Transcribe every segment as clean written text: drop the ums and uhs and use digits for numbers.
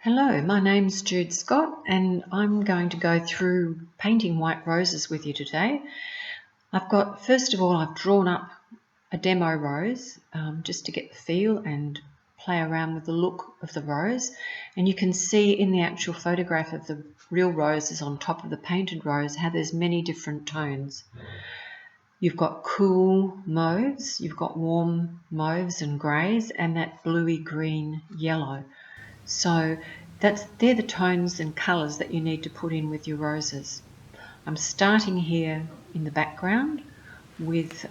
Hello, my name's Jude Scott and I'm going to go through painting white roses with you today. First of all, I've drawn up a demo rose just to get the feel and play around with the look of the rose. And you can see in the actual photograph of the real roses on top of the painted rose how there's many different tones. You've got cool mauves, you've got warm mauves and greys, and that bluey green yellow. So they're the tones and colours that you need to put in with your roses. I'm starting here in the background with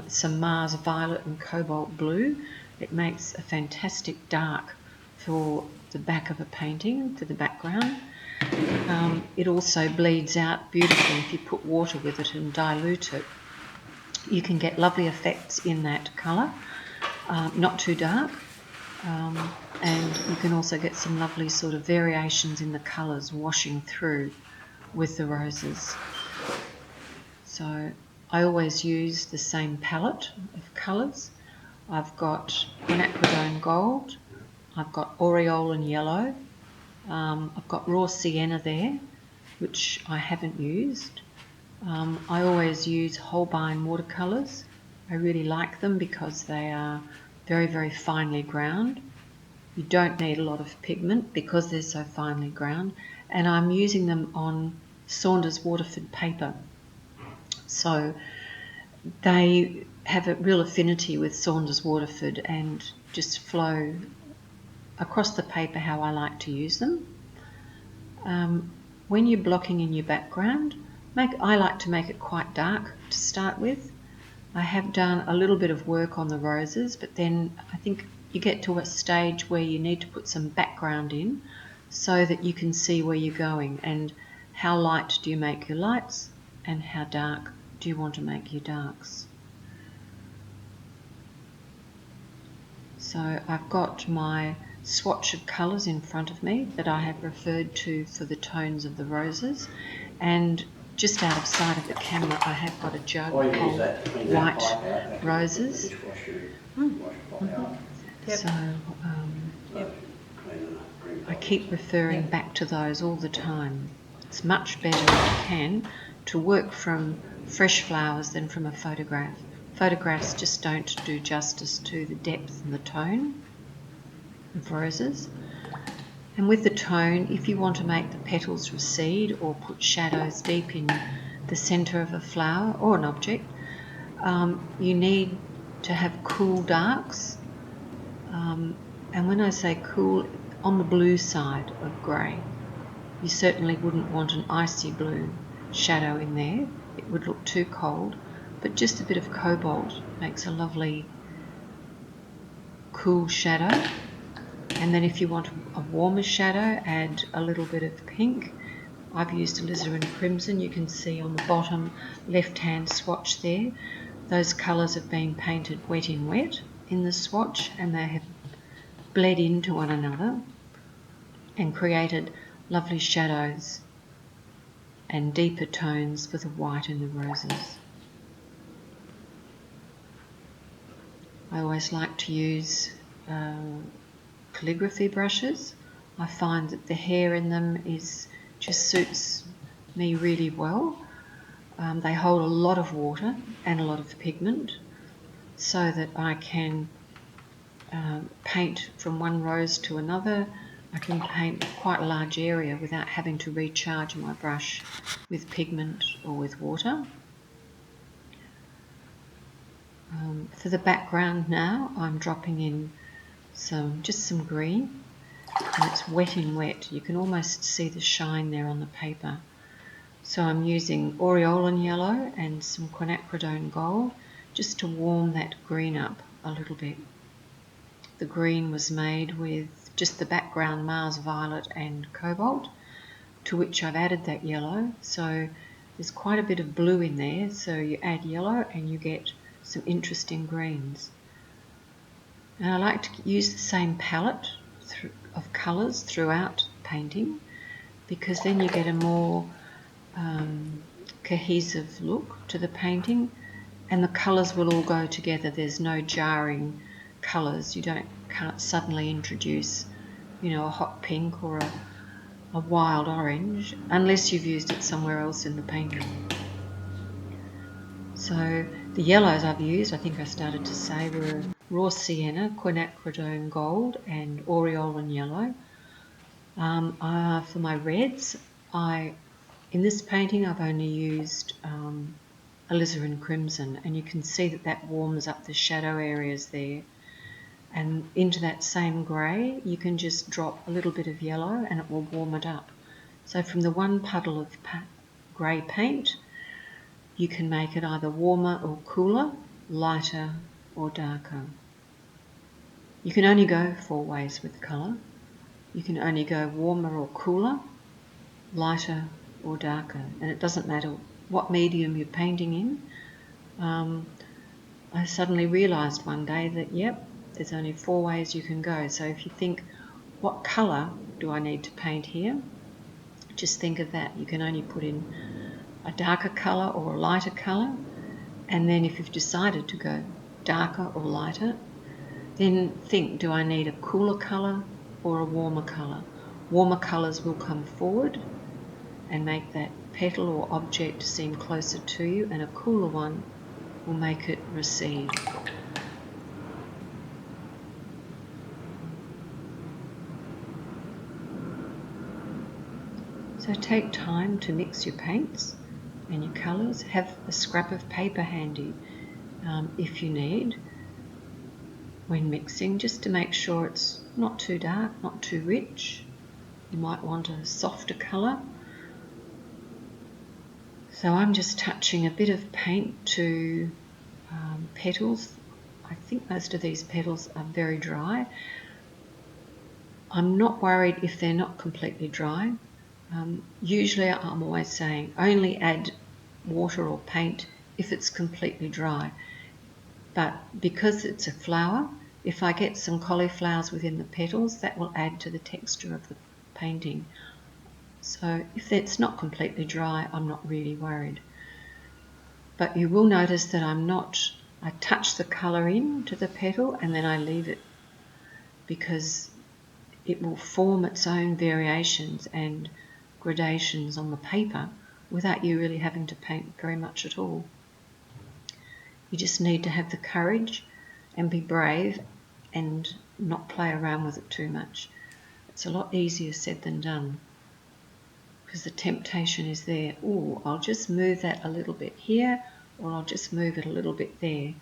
some Mars Violet and Cobalt Blue. It makes a fantastic dark for the back of a painting, for the background. It also bleeds out beautifully if you put water with it and dilute it. You can get lovely effects in that colour, not too dark. And you can also get some lovely sort of variations in the colours washing through with the roses. So I always use the same palette of colours. I've got Quinacridone Gold, I've got Aureolin Yellow, I've got raw Sienna there, which I haven't used. I always use Holbein watercolours. I really like them because they are very, very finely ground. You don't need a lot of pigment because they're so finely ground, and I'm using them on Saunders Waterford paper. So they have a real affinity with Saunders Waterford and just flow across the paper how I like to use them. When you're blocking in your background, I like to make it quite dark to start with. I have done a little bit of work on the roses, but then I think you get to a stage where you need to put some background in so that you can see where you're going and how light do you make your lights and how dark do you want to make your darks. So I've got my swatch of colours in front of me that I have referred to for the tones of the roses, and just out of sight of the camera I have got a jug of white roses. Yep. So I keep referring back to those all the time. It's much better if you can to work from fresh flowers than from a photograph. Photographs just don't do justice to the depth and the tone of roses. And with the tone, if you want to make the petals recede or put shadows deep in the centre of a flower or an object, you need to have cool darks. And when I say cool, on the blue side of grey. You certainly wouldn't want an icy blue shadow in there. It would look too cold, but just a bit of cobalt makes a lovely cool shadow. And then if you want a warmer shadow, add a little bit of pink. I've used Alizarin Crimson. You can see on the bottom left-hand swatch there. Those colours have been painted wet in wet in the swatch, and they have bled into one another and created lovely shadows and deeper tones for the white in the roses. I always like to use calligraphy brushes. I find that the hair in them just suits me really well. They hold a lot of water and a lot of pigment so that I can paint from one rose to another. I can paint quite a large area without having to recharge my brush with pigment or with water. For the background now, I'm dropping in just some green, and it's wet in wet. You can almost see the shine there on the paper. So I'm using Aureolin Yellow and some Quinacridone Gold just to warm that green up a little bit. The green was made with just the background Mars Violet and Cobalt, to which I've added that yellow. So there's quite a bit of blue in there, so you add yellow and you get some interesting greens. And I like to use the same palette of colours throughout painting, because then you get a more cohesive look to the painting, and the colours will all go together. There's no jarring colours. You can't suddenly introduce you know, a hot pink or a wild orange, unless you've used it somewhere else in the painting. So the yellows I've used, I think I started to say, were raw sienna, quinacridone gold, and Aureolin Yellow. For my reds, in this painting I've only used Alizarin crimson, and you can see that that warms up the shadow areas there. And into that same grey, you can just drop a little bit of yellow and it will warm it up. So from the one puddle of grey paint, you can make it either warmer or cooler, lighter or darker. You can only go 4 ways with colour. You can only go warmer or cooler, lighter or darker, and it doesn't matter what medium you're painting in. I suddenly realised one day that, yep, there's only 4 ways you can go. So if you think, what colour do I need to paint here? Just think of that. You can only put in a darker colour or a lighter colour, and then if you've decided to go darker or lighter, then think, do I need a cooler colour or a warmer colour? Warmer colours will come forward and make that petal or object seem closer to you, and a cooler one will make it recede. So take time to mix your paints and your colours. Have a scrap of paper handy if you need when mixing, just to make sure it's not too dark, not too rich. You might want a softer colour. So I'm just touching a bit of paint to petals. I think most of these petals are very dry. I'm not worried if they're not completely dry. Usually I'm always saying only add water or paint if it's completely dry. But because it's a flower, if I get some cauliflowers within the petals, that will add to the texture of the painting. So if it's not completely dry, I'm not really worried. But you will notice that I touch the colour into the petal and then I leave it, because it will form its own variations and gradations on the paper without you really having to paint very much at all. You just need to have the courage and be brave and not play around with it too much. It's a lot easier said than done, because the temptation is there. Oh, I'll just move that a little bit here, or I'll just move it a little bit there.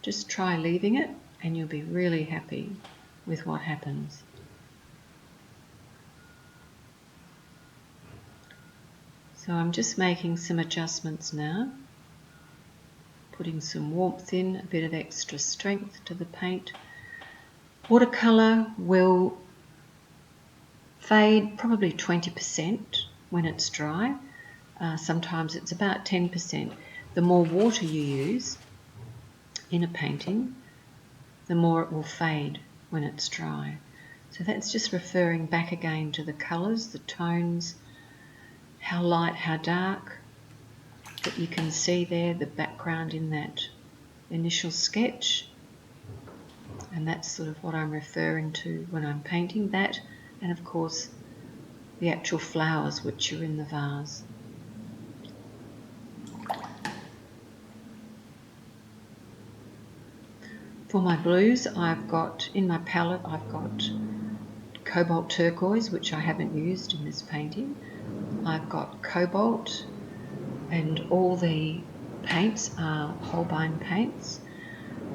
Just try leaving it and you'll be really happy with what happens. So I'm just making some adjustments now, putting some warmth in, a bit of extra strength to the paint. Watercolour will fade probably 20% when it's dry. Sometimes it's about 10%. The more water you use in a painting, the more it will fade when it's dry. So that's just referring back again to the colours, the tones, how light, how dark, that you can see there, the background in that initial sketch. And that's sort of what I'm referring to when I'm painting that, and of course the actual flowers which are in the vase. For my blues, in my palette I've got cobalt turquoise, which I haven't used in this painting. I've got cobalt, and all the paints are Holbein paints.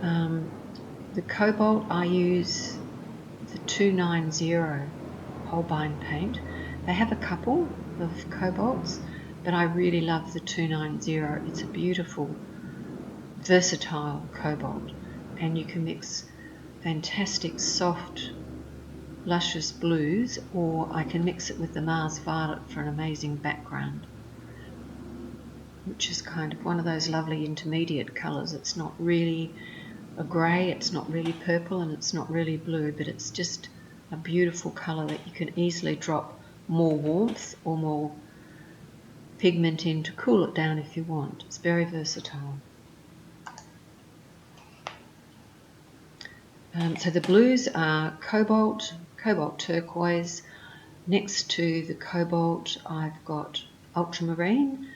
The cobalt, I use the 290 Holbein paint. They have a couple of cobalts, but I really love the 290. It's a beautiful, versatile cobalt, and you can mix fantastic, soft, luscious blues, or I can mix it with the Mars Violet for an amazing background, which is kind of one of those lovely intermediate colours. It's not really a grey, it's not really purple, and it's not really blue, but it's just a beautiful colour that you can easily drop more warmth or more pigment in to cool it down if you want. It's very versatile. So the blues are cobalt turquoise. Next to the cobalt, I've got ultramarine,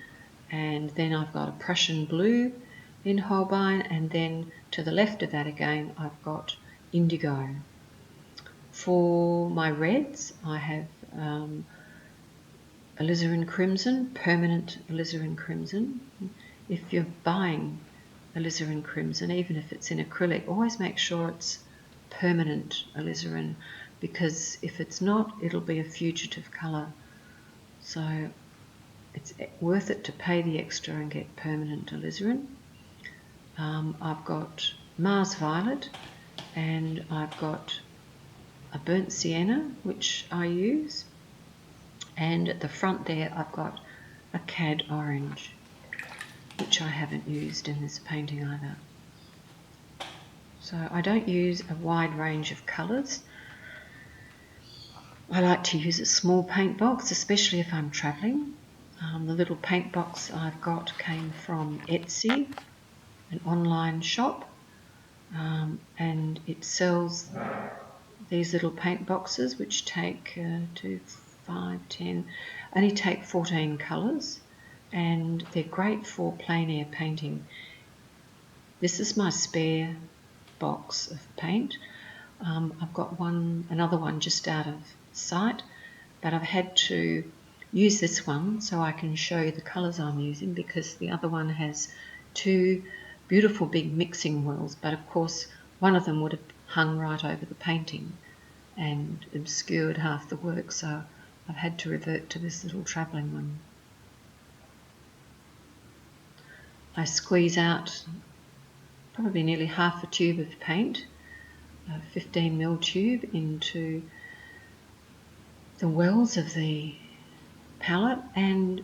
and then I've got a Prussian blue in Holbein, and then to the left of that again, I've got indigo. For my reds, I have alizarin crimson, permanent alizarin crimson. If you're buying alizarin crimson, even if it's in acrylic, always make sure it's permanent alizarin, because if it's not, it'll be a fugitive colour. So it's worth it to pay the extra and get permanent alizarin. I've got Mars Violet, and I've got a burnt sienna, which I use, and at the front there I've got a cad orange, which I haven't used in this painting either. So I don't use a wide range of colours. I like to use a small paint box, especially if I'm travelling. The little paint box I've got came from Etsy, an online shop, and it sells these little paint boxes, which take 2, 5, 10, only take 14 colours, and they're great for plein air painting. This is my spare box of paint. I've got another one just out of sight, but I've had to use this one so I can show you the colours I'm using, because the other one has 2 beautiful big mixing wells, but of course one of them would have hung right over the painting and obscured half the work, so I've had to revert to this little travelling one. I squeeze out probably nearly half a tube of paint, a 15mm tube, into the wells of the palette, and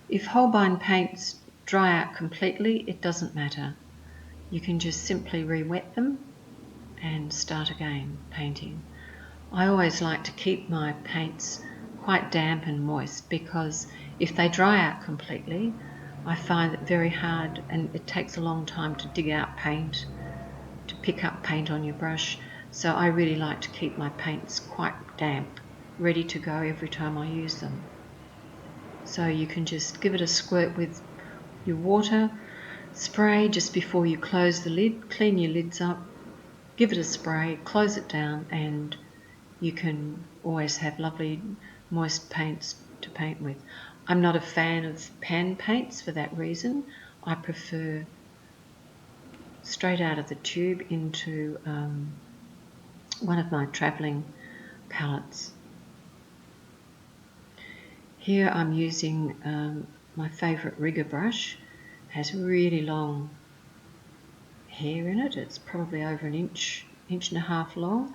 if Holbein paints dry out completely, it doesn't matter. You can just simply re-wet them and start again painting. I always like to keep my paints quite damp and moist, because if they dry out completely, I find it very hard, and it takes a long time to dig out paint, to pick up paint on your brush. So I really like to keep my paints quite damp, ready to go every time I use them. So you can just give it a squirt with your water, spray just before you close the lid, clean your lids up, give it a spray, close it down, and you can always have lovely moist paints to paint with. I'm not a fan of pan paints for that reason. I prefer straight out of the tube into one of my travelling palettes. Here I'm using my favourite rigger brush. It has really long hair in it. It's probably over an inch and a half long.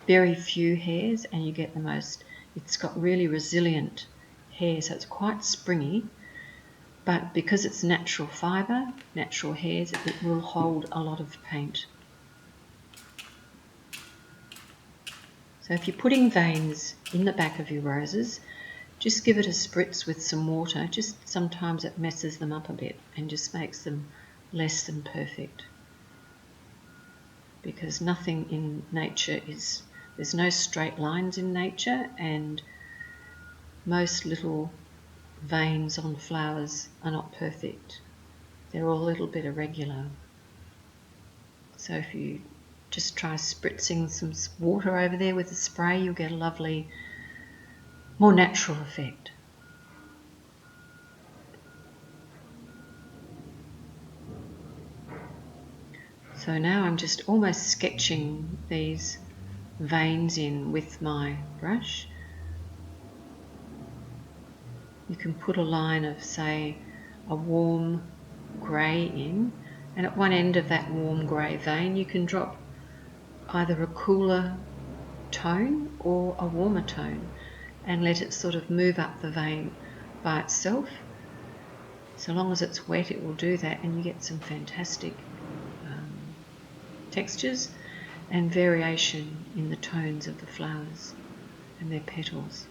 Very few hairs, and you get the most. It's got really resilient hair, so it's quite springy, but because it's natural fibre, natural hairs, it will hold a lot of paint. So if you're putting veins in the back of your roses, just give it a spritz with some water. Just sometimes it messes them up a bit and just makes them less than perfect, because nothing in nature there's no straight lines in nature, and most little veins on flowers are not perfect. They're all a little bit irregular. So if you just try spritzing some water over there with a spray, you'll get a lovely, more natural effect. So now I'm just almost sketching these veins in with my brush. You can put a line of, say, a warm grey in, and at one end of that warm grey vein you can drop either a cooler tone or a warmer tone and let it sort of move up the vein by itself. So long as it's wet, it will do that, and you get some fantastic textures and variation in the tones of the flowers and their petals.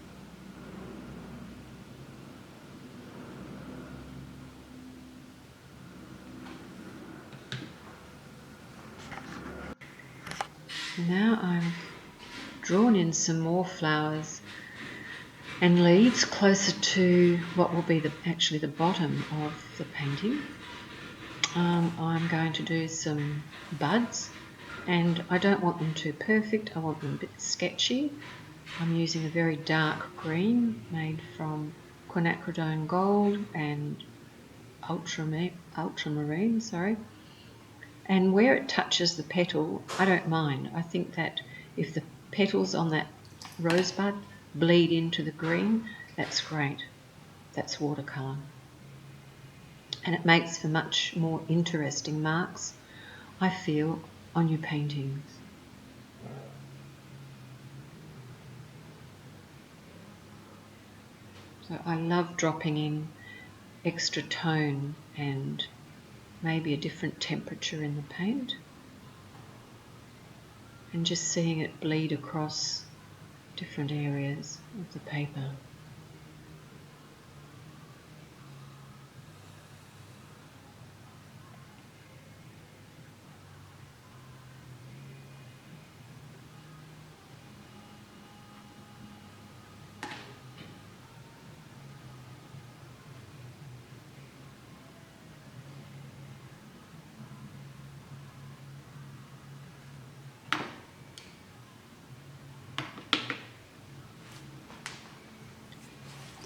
Now I've drawn in some more flowers and leaves closer to what will be actually the bottom of the painting. I'm going to do some buds, and I don't want them too perfect, I want them a bit sketchy. I'm using a very dark green made from Quinacridone Gold and Ultramarine, and where it touches the petal, I don't mind. I think that if the petals on that rosebud bleed into the green, that's great. That's watercolour. And it makes for much more interesting marks, I feel, on your paintings. So I love dropping in extra tone and maybe a different temperature in the paint, and just seeing it bleed across different areas of the paper.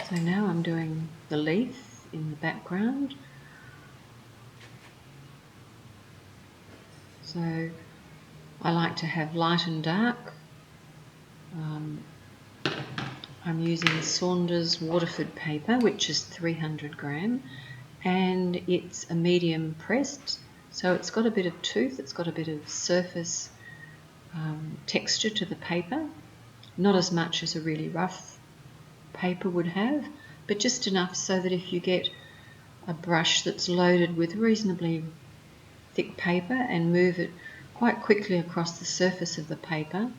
So now I'm doing the leaf in the background. So I like to have light and dark. I'm using Saunders Waterford paper, which is 300 gram, and it's a medium pressed, so it's got a bit of tooth, it's got a bit of surface texture to the paper, not as much as a really rough paper would have, but just enough so that if you get a brush that's loaded with reasonably thick paper and move it quite quickly across the surface of the paper,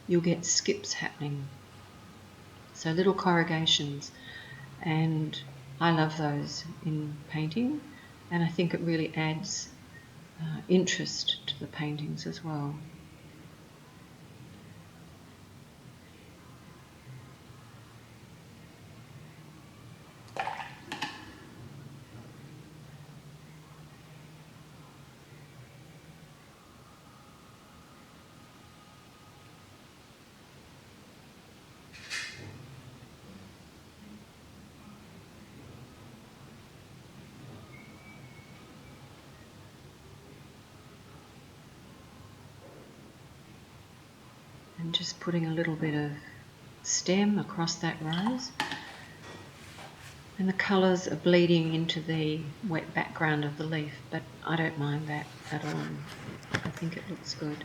you'll get skips happening. So little corrugations, and I love those in painting, and I think it really adds interest to the paintings as well. And just putting a little bit of stem across that rose, and the colours are bleeding into the wet background of the leaf, but I don't mind that at all. I think it looks good.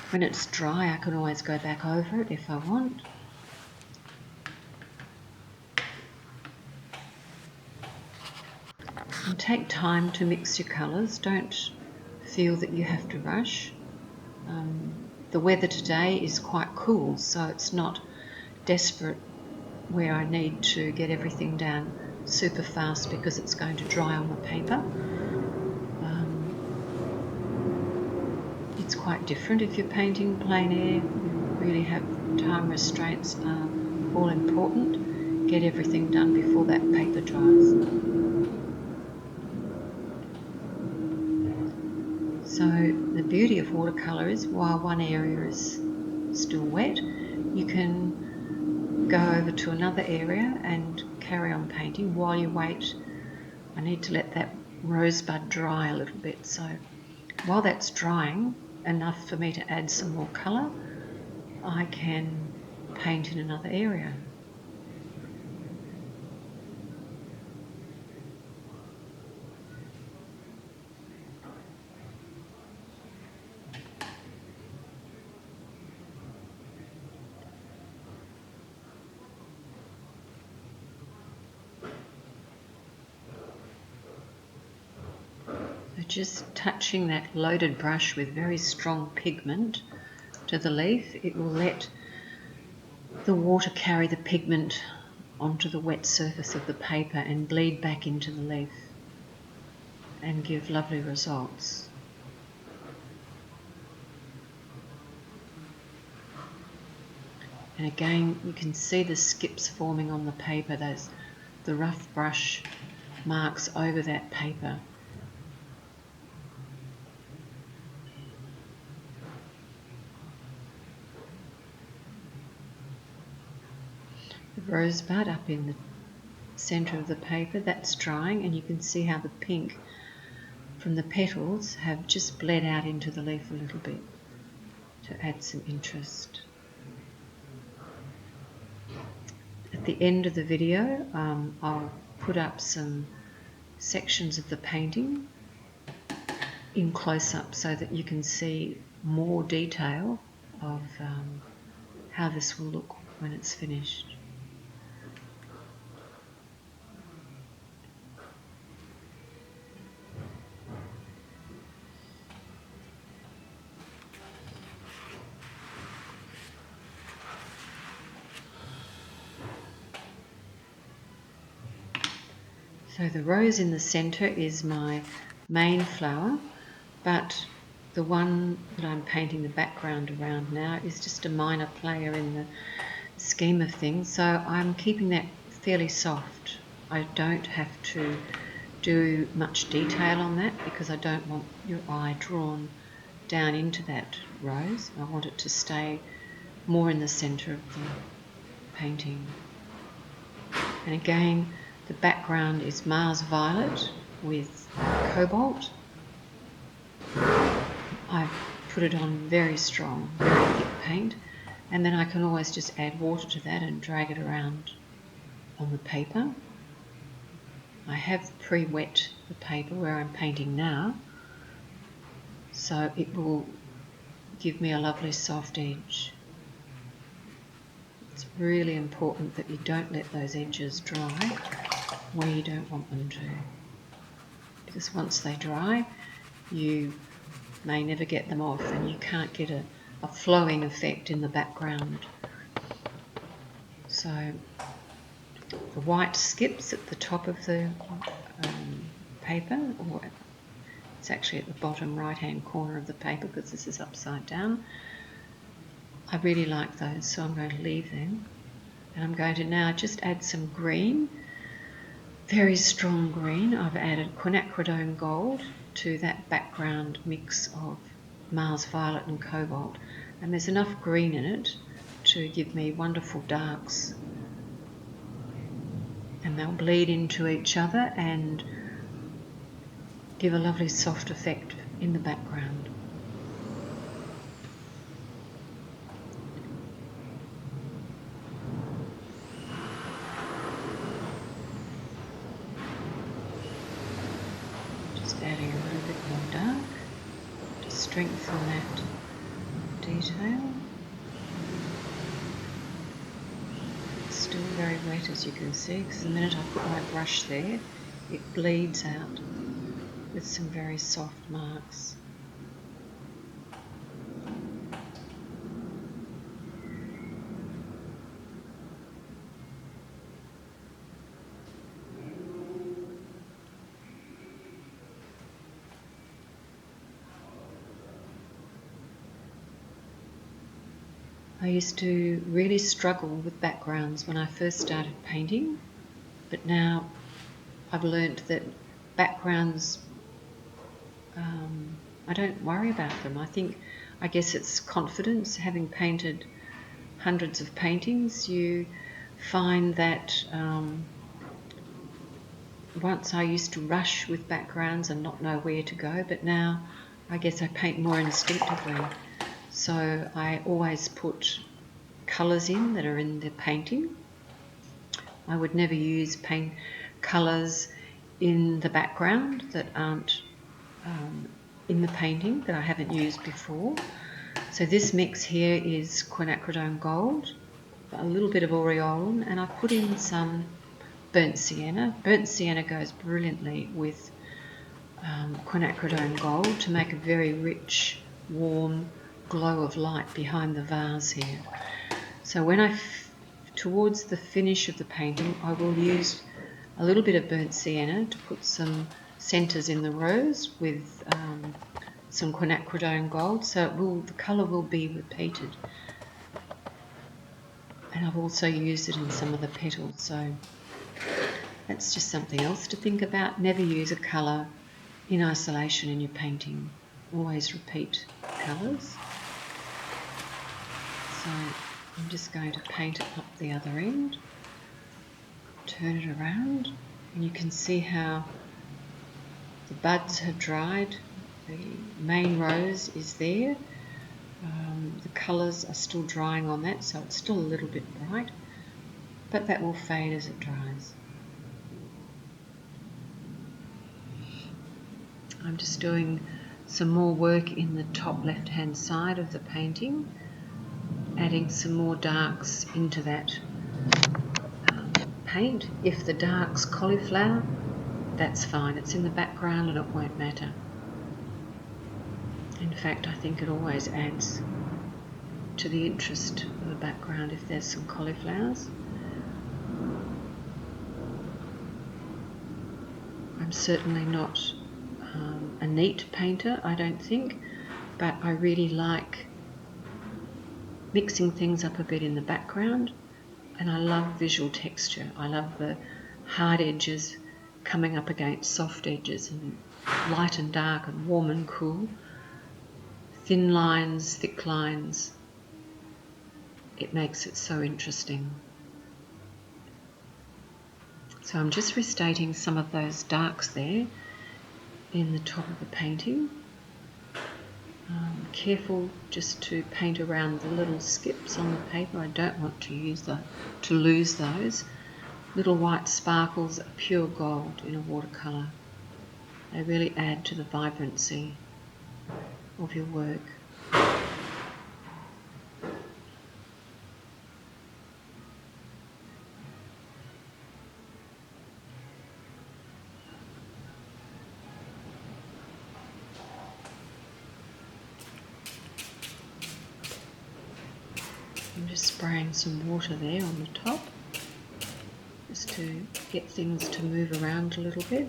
When it's dry, I can always go back over it if I want. And take time to mix your colours. Don't feel that you have to rush. The weather today is quite cool, so it's not desperate where I need to get everything down super fast because it's going to dry on the paper. It's quite different if you're painting plein air. You really have time restraints are all important. Get everything done before that paper dries. So the beauty of watercolour is while one area is still wet, you can go over to another area and carry on painting while you wait. I need to let that rosebud dry a little bit, so while that's drying enough for me to add some more colour, I can paint in another area. So just touching that loaded brush with very strong pigment to the leaf, it will let the water carry the pigment onto the wet surface of the paper and bleed back into the leaf and give lovely results. And again, you can see the skips forming on the paper, the rough brush marks over that paper. The rosebud up in the centre of the paper, that's drying, and you can see how the pink from the petals have just bled out into the leaf a little bit to add some interest. At the end of the video, I'll put up some sections of the painting in close-up so that you can see more detail of how this will look when it's finished. So the rose in the centre is my main flower, but the one that I'm painting the background around now is just a minor player in the scheme of things, so I'm keeping that fairly soft. I don't have to do much detail on that because I don't want your eye drawn down into that rose. I want it to stay more in the centre of the painting. And again, the background is Mars Violet with Cobalt. I've put it on very strong, very thick paint, and then I can always just add water to that and drag it around on the paper. I have pre-wet the paper where I'm painting now, so it will give me a lovely soft edge. It's really important that you don't let those edges dry where you don't want them to, because once they dry you may never get them off and you can't get a flowing effect in the background. So the white skips at the top of the paper, or it's actually at the bottom right hand corner of the paper because this is upside down. I really like those, so I'm going to leave them, and I'm going to now just add some green, very strong green. I've added Quinacridone Gold to that background mix of Mars Violet and Cobalt, and there's enough green in it to give me wonderful darks, and they'll bleed into each other and give a lovely soft effect in the background. Adding a little bit more dark to strengthen that detail. It's still very wet, as you can see, because the minute I put my brush there, it bleeds out with some very soft marks. I used to really struggle with backgrounds when I first started painting, but now I've learnt that backgrounds, I don't worry about them. I guess it's confidence. Having painted hundreds of paintings, you find that once I used to rush with backgrounds and not know where to go, but now I guess I paint more instinctively. So I always put colours in that are in the painting. I would never use paint colours in the background that aren't in the painting, that I haven't used before. So this mix here is Quinacridone Gold, a little bit of Aureolin, and I've put in some burnt sienna. Burnt sienna goes brilliantly with Quinacridone Gold to make a very rich, warm glow of light behind the vase here. So when towards the finish of the painting, I will use a little bit of burnt sienna to put some centres in the rose with some Quinacridone Gold, so the colour will be repeated. and I've also used it in some of the petals, so that's just something else to think about. Never use a colour in isolation in your painting. Always repeat colours. So I'm just going to paint it up the other end, turn it around, and you can see how the buds have dried. The main rose is there. The colours are still drying on that, so it's still a little bit bright, but that will fade as it dries. I'm just doing some more work in the top left hand side of the painting, adding some more darks into that paint. If the dark's cauliflower, that's fine, it's in the background and it won't matter. In fact, I think it always adds to the interest of the background if there's some cauliflowers. I'm certainly not a neat painter, I don't think, but I really like mixing things up a bit in the background, and I love visual texture. I love the hard edges coming up against soft edges, and light and dark and warm and cool, thin lines, thick lines. It makes it so interesting. So I'm just restating some of those darks there in the top of the painting. Careful just to paint around the little skips on the paper. I don't want to lose those. Little white sparkles are pure gold in a watercolour. They really add to the vibrancy of your work. I'm just spraying some water there on the top, just to get things to move around a little bit.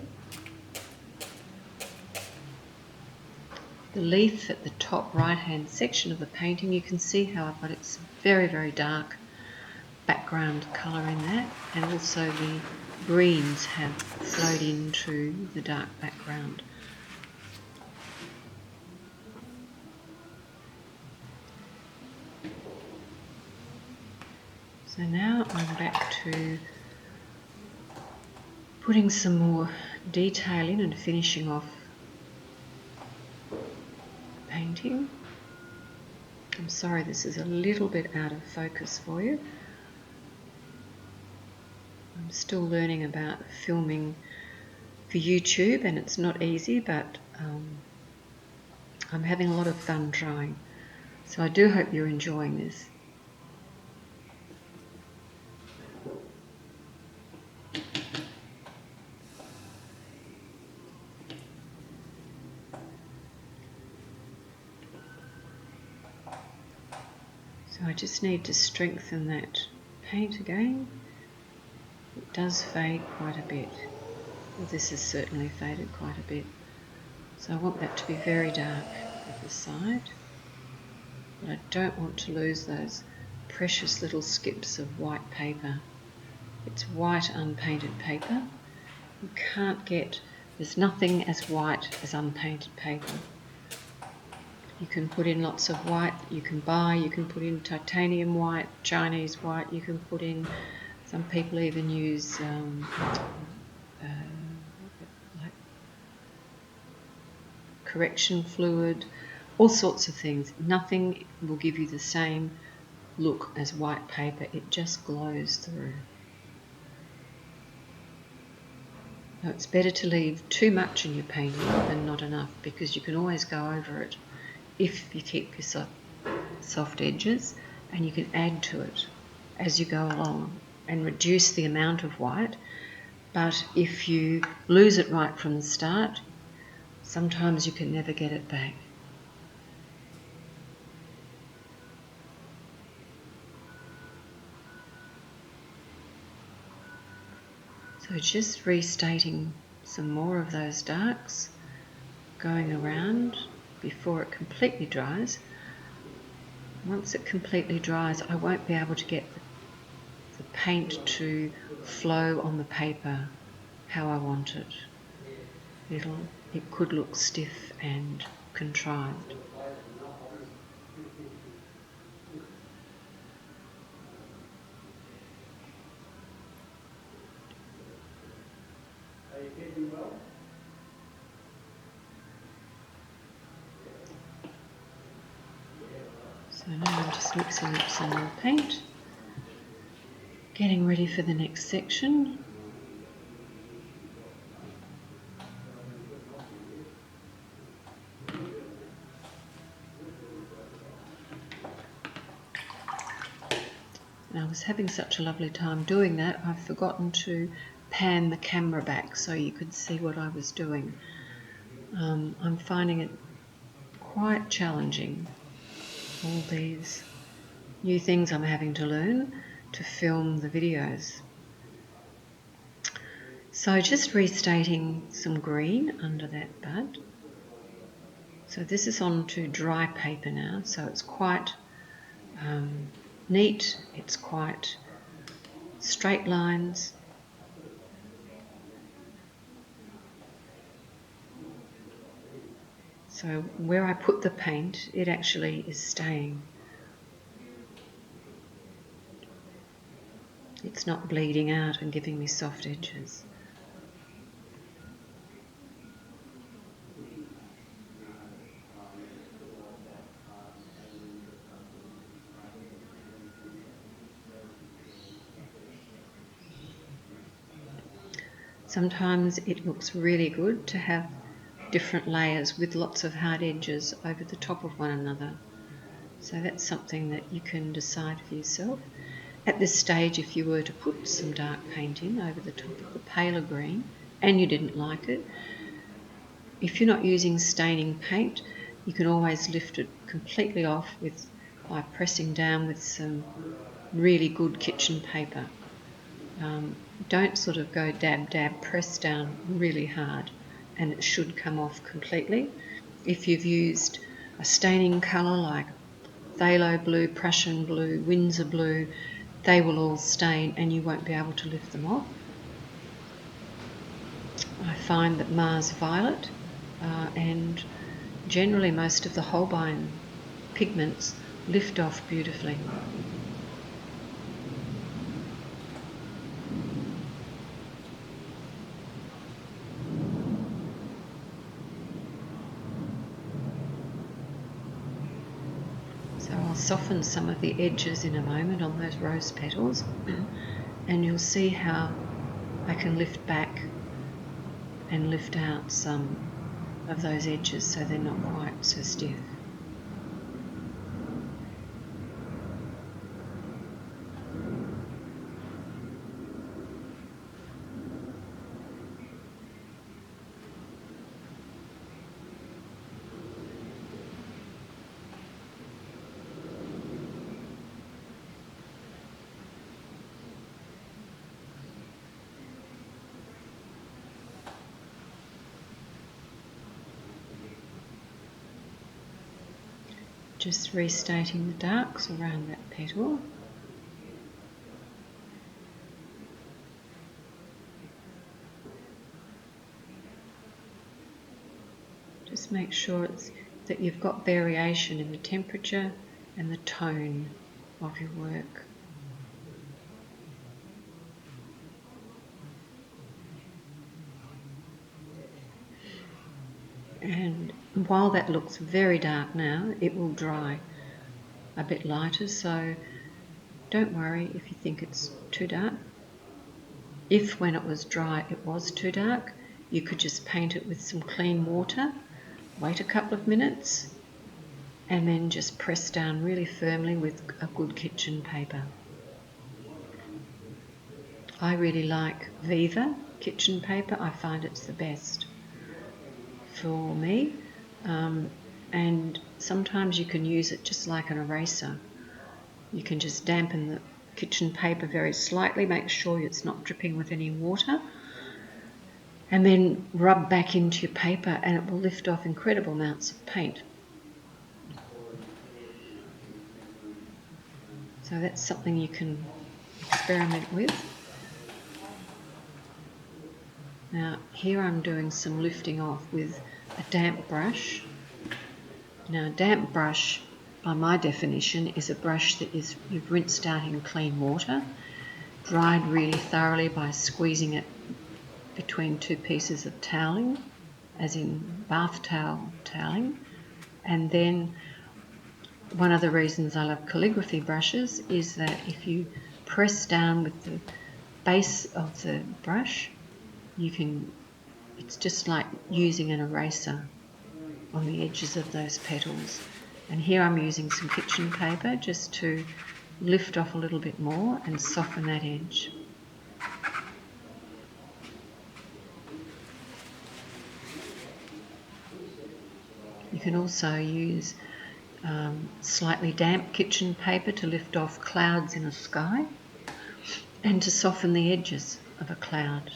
The leaf at the top right hand section of the painting, you can see how I've got it's very, very dark background colour in that, and also the greens have flowed into the dark background. So now I'm back to putting some more detail in and finishing off the painting. I'm sorry this is a little bit out of focus for you. I'm still learning about filming for YouTube, and it's not easy, but I'm having a lot of fun trying. So I do hope you're enjoying this. So I just need to strengthen that paint again. It does fade quite a bit. Well, this has certainly faded quite a bit. So I want that to be very dark at the side. But I don't want to lose those precious little skips of white paper. It's white unpainted paper. You can't get, there's nothing as white as unpainted paper. You can put in lots of white that you can buy. You can put in titanium white, Chinese white. You can put in, some people even use like correction fluid, all sorts of things. Nothing will give you the same look as white paper. It just glows through. Now it's better to leave too much in your painting than not enough, because you can always go over it if you keep your soft edges, and you can add to it as you go along and reduce the amount of white. But if you lose it right from the start, sometimes you can never get it back. So just restating some more of those darks, going around before it completely dries. Once it completely dries, I won't be able to get paint to flow on the paper how I want it. It could look stiff and contrived. So now I'm just mixing up some more paint, getting ready for the next section. And I was having such a lovely time doing that, I've forgotten to pan the camera back so you could see what I was doing. I'm finding it quite challenging, all these new things I'm having to learn to film the videos. So just restating some green under that bud. So this is on to dry paper now, so it's quite neat, it's quite straight lines. So where I put the paint, it actually is staying. It's not bleeding out and giving me soft edges. Sometimes it looks really good to have different layers with lots of hard edges over the top of one another. So that's something that you can decide for yourself. At this stage, if you were to put some dark paint in over the top of the paler green and you didn't like it, if you're not using staining paint, you can always lift it completely off by pressing down with some really good kitchen paper. Don't sort of go dab dab, press down really hard and it should come off completely. If you've used a staining colour like phthalo blue, Prussian blue, Windsor blue, they will all stain and you won't be able to lift them off. I find that Mars Violet and generally most of the Holbein pigments lift off beautifully. So I'll soften some of the edges in a moment on those rose petals and you'll see how I can lift back and lift out some of those edges so they're not quite so stiff. Just restating the darks around that petal. Just make sure that you've got variation in the temperature and the tone of your work. And while that looks very dark now, it will dry a bit lighter, so don't worry if you think it's too dark. If when it was dry it was too dark, you could just paint it with some clean water, wait a couple of minutes, and then just press down really firmly with a good kitchen paper. I really like Viva kitchen paper. I find it's the best for me, and sometimes you can use it just like an eraser. You can just dampen the kitchen paper very slightly, make sure it's not dripping with any water, and then rub back into your paper and it will lift off incredible amounts of paint. So that's something you can experiment with. Now here I'm doing some lifting off with a damp brush. Now a damp brush, by my definition, is a brush that you've rinsed out in clean water, dried really thoroughly by squeezing it between two pieces of toweling, as in bath towel toweling. And then one of the reasons I love calligraphy brushes is that if you press down with the base of the brush, it's just like using an eraser on the edges of those petals. And here I'm using some kitchen paper just to lift off a little bit more and soften that edge. You can also use slightly damp kitchen paper to lift off clouds in a sky and to soften the edges of a cloud.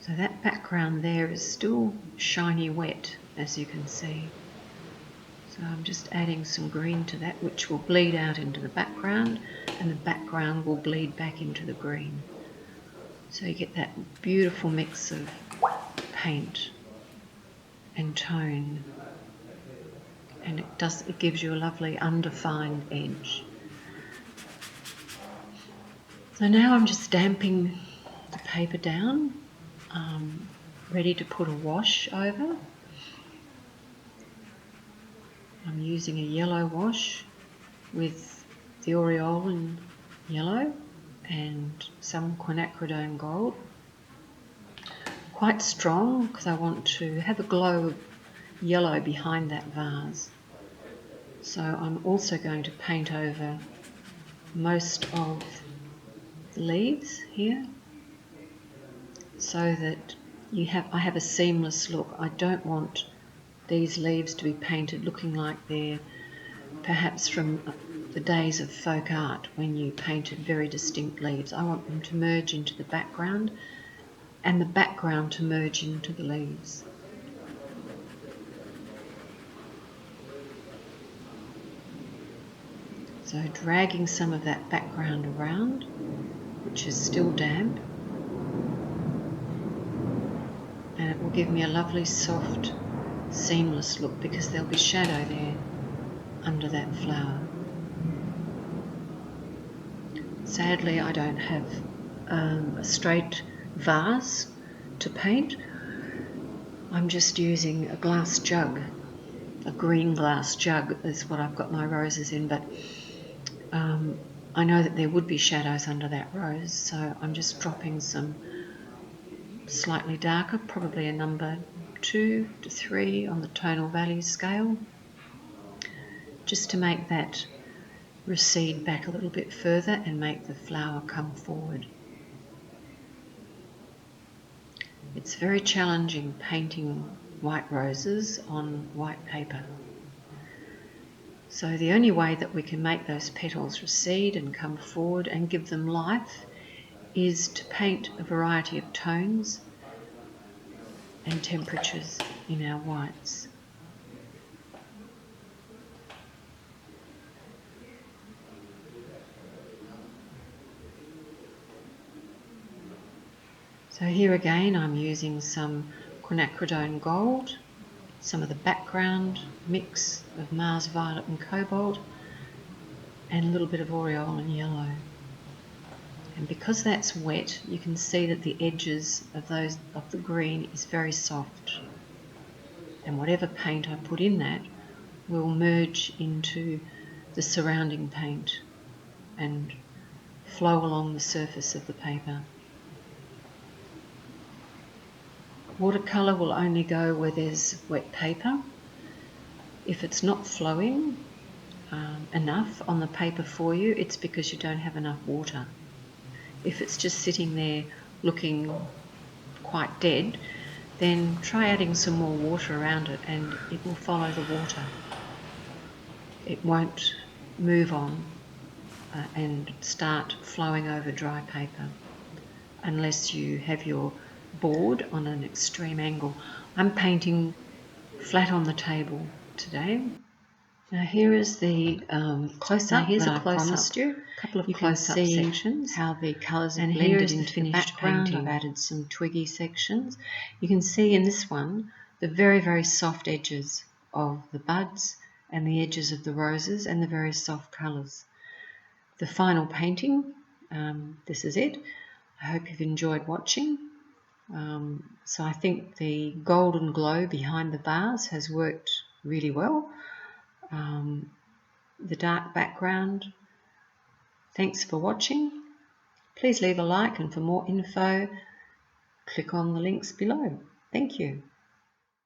So that background there is still shiny wet, as you can see. So I'm just adding some green to that, which will bleed out into the background, and the background will bleed back into the green. So you get that beautiful mix of paint and tone, and it gives you a lovely undefined edge. So now I'm just damping the paper down, ready to put a wash over. I'm using a yellow wash with the Aureolin Yellow and some Quinacridone Gold. Quite strong because I want to have a glow of yellow behind that vase. So I'm also going to paint over most of the leaves here so that I have a seamless look. I don't want these leaves to be painted looking like they're perhaps from the days of folk art when you painted very distinct leaves. I want them to merge into the background and the background to merge into the leaves. So dragging some of that background around, which is still damp, and it will give me a lovely soft seamless look because there'll be shadow there under that flower. Sadly, I don't have a straight vase to paint. I'm just using a glass jug. A green glass jug is what I've got my roses in, but I know that there would be shadows under that rose, so I'm just dropping some slightly darker, probably a number 2 to 3 on the tonal value scale, just to make that recede back a little bit further and make the flower come forward. It's very challenging painting white roses on white paper. So the only way that we can make those petals recede and come forward and give them life is to paint a variety of tones and temperatures in our whites. So here again I'm using some Quinacridone Gold, some of the background mix of Mars Violet and Cobalt, and a little bit of Aureolin Yellow. And because that's wet, you can see that the edges of the green is very soft. And whatever paint I put in that will merge into the surrounding paint and flow along the surface of the paper. Watercolour will only go where there's wet paper. If it's not flowing enough on the paper for you, it's because you don't have enough water. If it's just sitting there looking quite dead, then try adding some more water around it and it will follow the water. It won't move on and start flowing over dry paper unless you have your board on an extreme angle. I'm painting flat on the table today, Now here is the close-up. here's that a I close-up. promised you. A couple of You can close-up see sections. how the colours have And blended here is the into the finished background. painting. I've added some twiggy sections. You can see in this one the very, very soft edges of the buds and the edges of the roses and the very soft colours. The final painting, this is it. I hope you've enjoyed watching. So I think the golden glow behind the vase has worked really well. The dark background. Thanks for watching. Please leave a like, and for more info, click on the links below. Thank you.